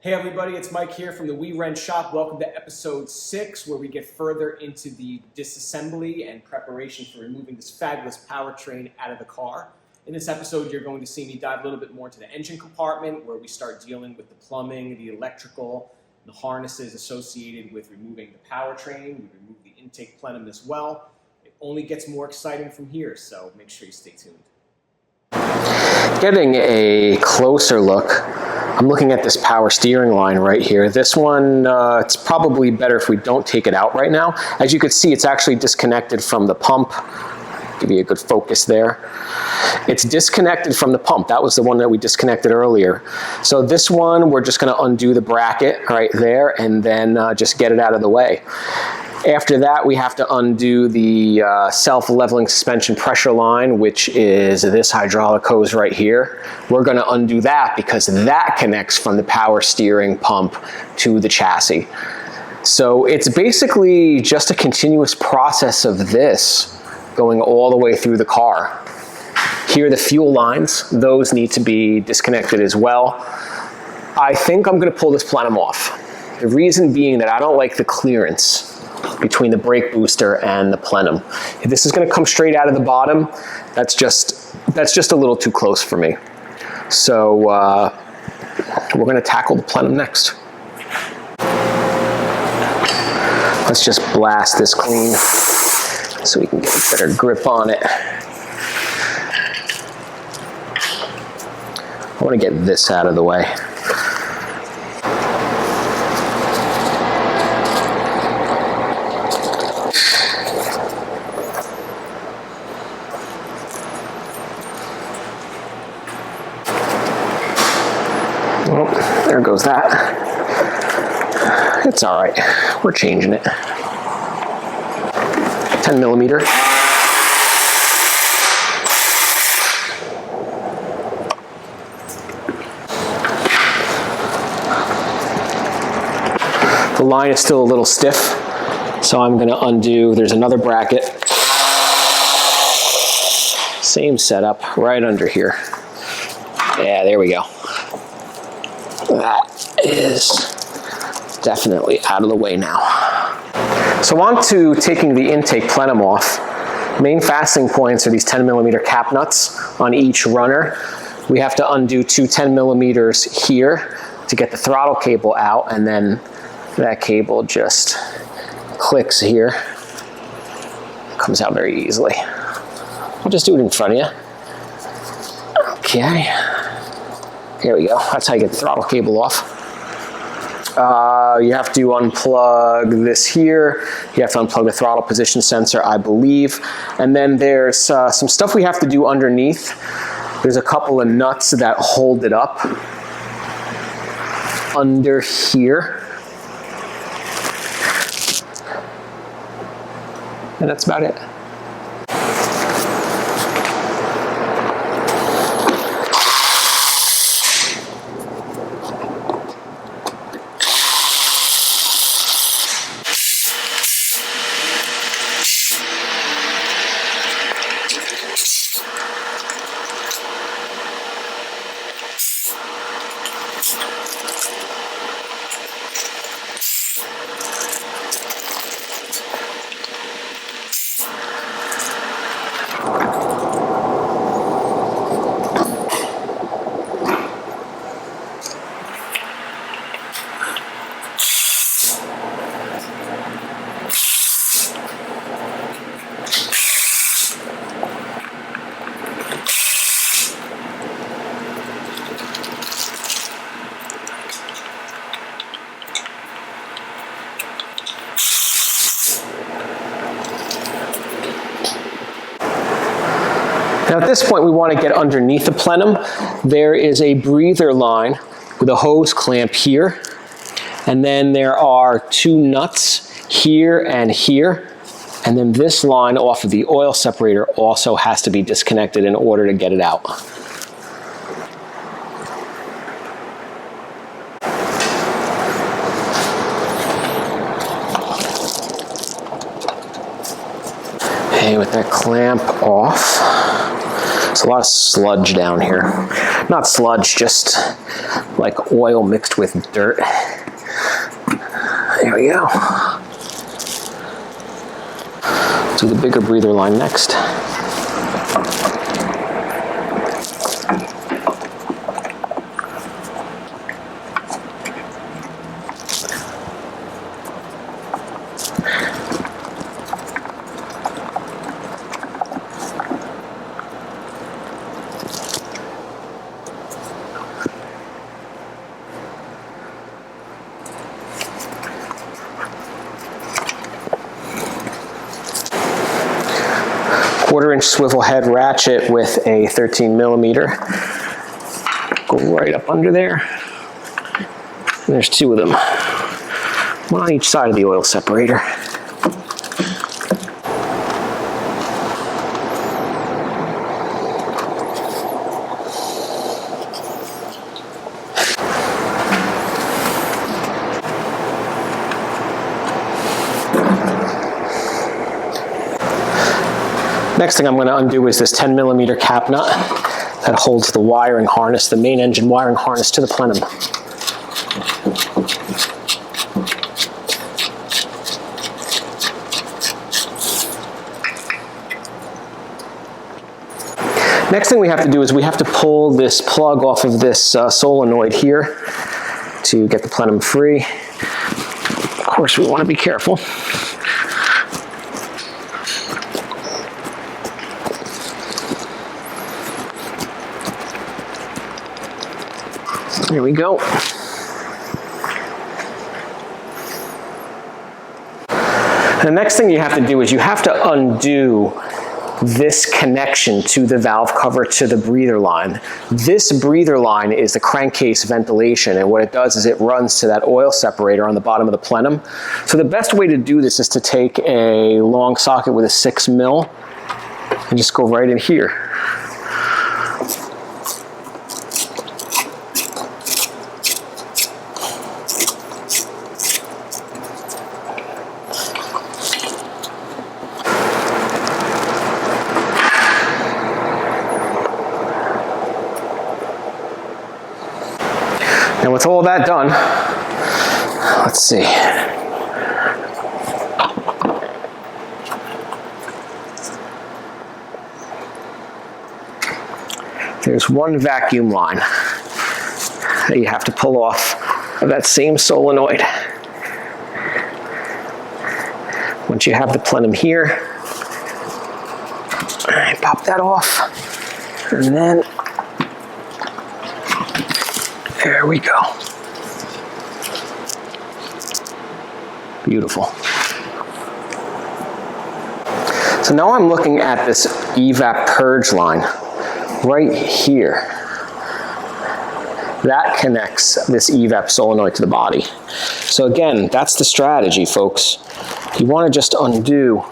Hey everybody, it's Mike here from the WeWrench shop. Welcome to episode 6, where we get further into the disassembly and preparation for removing this fabulous powertrain out of the car. In this episode, you're going to see me dive a little bit more into the engine compartment, where we start dealing with the plumbing, the electrical, the harnesses associated with removing the powertrain. We remove the intake plenum as well. It only gets more exciting from here, so make sure you stay tuned. Getting a closer look, I'm looking at this power steering line right here. This one, it's probably better if we don't take it out right now. As you can see, it's actually disconnected from the pump. Give you a good focus there. It's disconnected from the pump. That was the one that we disconnected earlier. So this one, we're just going to undo the bracket right there and then just get it out of the way. After that, we have to undo the self-leveling suspension pressure line, which is this hydraulic hose right here. We're going to undo that because that connects from the power steering pump to the chassis. So it's basically just a continuous process of this going all the way through the car. Here are the fuel lines. Those need to be disconnected as well. I think I'm going to pull this plenum off. The reason being that I don't like the clearance between the brake booster and the plenum. If this is going to come straight out of the bottom, that's just a little too close for me. So we're going to tackle the plenum next. Let's just blast this clean so we can get a better grip on it. I want to get this out of the way. Well, there goes that. It's all right. We're changing it. 10 millimeter. The line is still a little stiff, so I'm going to undo. There's another bracket. Same setup right under here. Yeah, there we go. That is definitely out of the way now. So on to taking the intake plenum off. Main fastening points are these 10 millimeter cap nuts on each runner. We have to undo two 10 millimeters here to get the throttle cable out, and then that cable just clicks here. Comes out very easily. I'll just do it in front of you. Okay. There we go. That's how you get the throttle cable off. You have to unplug this here. You have to unplug the throttle position sensor, I believe. And then there's some stuff we have to do underneath. There's a couple of nuts that hold it up under here. And that's about it. Now at this point, we want to get underneath the plenum. There is a breather line with a hose clamp here. And then there are two nuts here and here. And then this line off of the oil separator also has to be disconnected in order to get it out. Okay, with that clamp off, There's a lot of sludge down here. Not sludge, just like oil mixed with dirt. There we go. Do the bigger breather line next. Quarter-inch swivel head ratchet with a 13mm. Go right up under there. And there's two of them. One on each side of the oil separator. Next thing I'm going to undo is this 10mm cap nut that holds the wiring harness, the main engine wiring harness to the plenum. Next thing we have to do is we have to pull this plug off of this solenoid here to get the plenum free. Of course, we want to be careful. There we go. The next thing you have to do is you have to undo this connection to the valve cover to the breather line. This breather line is the crankcase ventilation, and what it does is it runs to that oil separator on the bottom of the plenum. So the best way to do this is to take a long socket with a 6mm and just go right in here. And with all that done, let's see. There's one vacuum line that you have to pull off of that same solenoid. Once you have the plenum here, pop that off, and then there we go. Beautiful. So now I'm looking at this evap purge line right here. That connects this evap solenoid to the body. So again, that's the strategy, folks. You want to just undo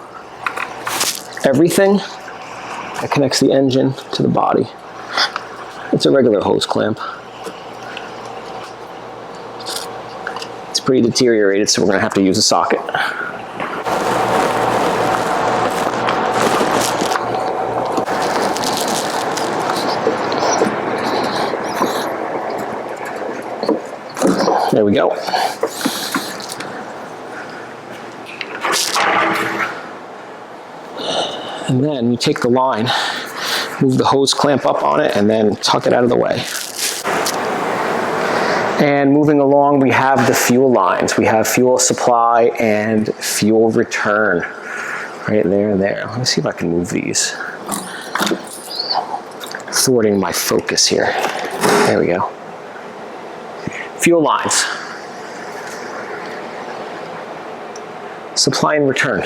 everything that connects the engine to the body. It's a regular hose clamp. Pretty deteriorated, so we're going to have to use a socket. There we go. And then you take the line, move the hose clamp up on it, and then tuck it out of the way. And moving along, we have the fuel lines. We have fuel supply and fuel return right there and there. Let me see if I can move these. Thwarting my focus here. There we go. Fuel lines. Supply and return.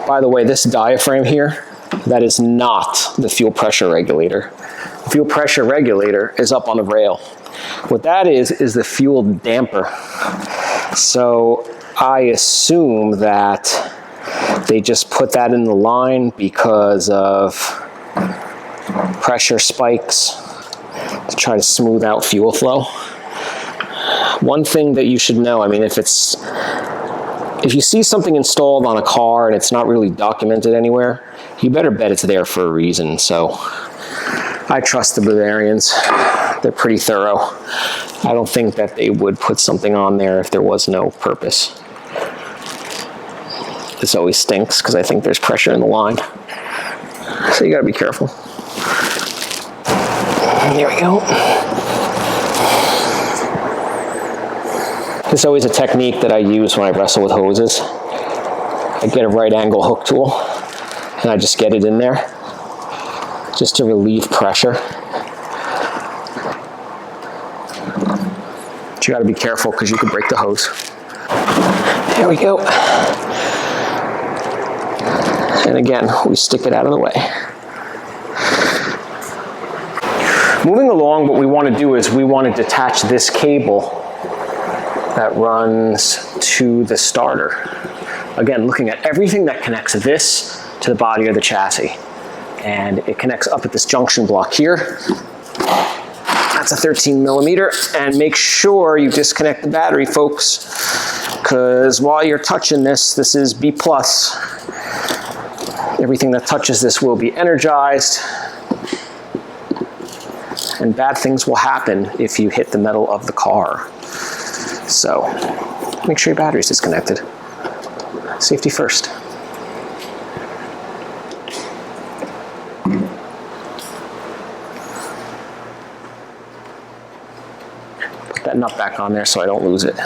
By the way, this diaphragm here, that is not the fuel pressure regulator. The fuel pressure regulator is up on the rail. What that is the fuel damper. So I assume that they just put that in the line because of pressure spikes to try to smooth out fuel flow. One thing that you should know, I mean, if you see something installed on a car and it's not really documented anywhere, you better bet it's there for a reason. So I trust the Bavarians. They're pretty thorough. I don't think that they would put something on there if there was no purpose. This always stinks because I think there's pressure in the line. So you gotta be careful. There we go. This is always a technique that I use when I wrestle with hoses. I get a right angle hook tool and I just get it in there just to relieve pressure. But you gotta be careful because you could break the hose. There we go. And again, we stick it out of the way. Moving along, what we want to do is we want to detach this cable that runs to the starter. Again, looking at everything that connects this to the body of the chassis. And it connects up at this junction block here. That's a 13 millimeter. And make sure you disconnect the battery, folks, because while you're touching this, this is B+. Everything that touches this will be energized. And bad things will happen if you hit the metal of the car. So make sure your battery's disconnected. Safety first. Put that nut back on there so I don't lose it.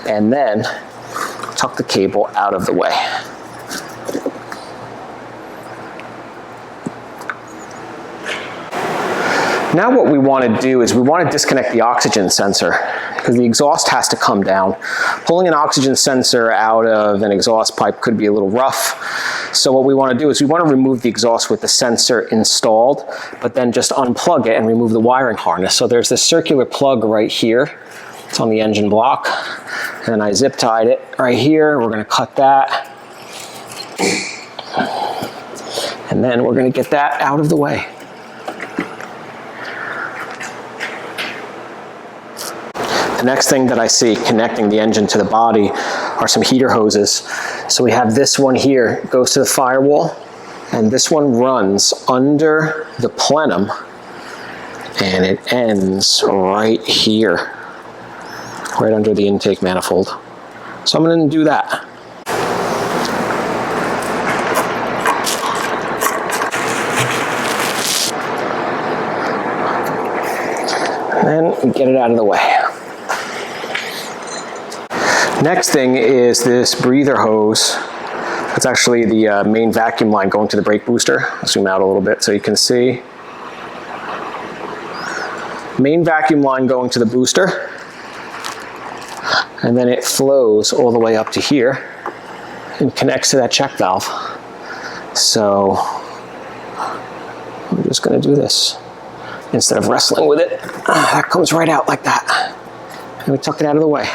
And then tuck the cable out of the way. Now what we want to do is we want to disconnect the oxygen sensor because the exhaust has to come down. Pulling an oxygen sensor out of an exhaust pipe could be a little rough. So what we want to do is we want to remove the exhaust with the sensor installed, but then just unplug it and remove the wiring harness. So there's this circular plug right here. It's on the engine block. And I zip tied it right here. We're going to cut that. And then we're going to get that out of the way. The next thing that I see connecting the engine to the body are some heater hoses. So we have this one here, goes to the firewall, and this one runs under the plenum, and it ends right here, right under the intake manifold. So I'm going to do that. And then get it out of the way. Next thing is this breather hose. That's actually the main vacuum line going to the brake booster. I'll zoom out a little bit so you can see. Main vacuum line going to the booster. And then it flows all the way up to here and connects to that check valve. So I'm just going to do this. Instead of wrestling with it, that comes right out like that. And we tuck it out of the way.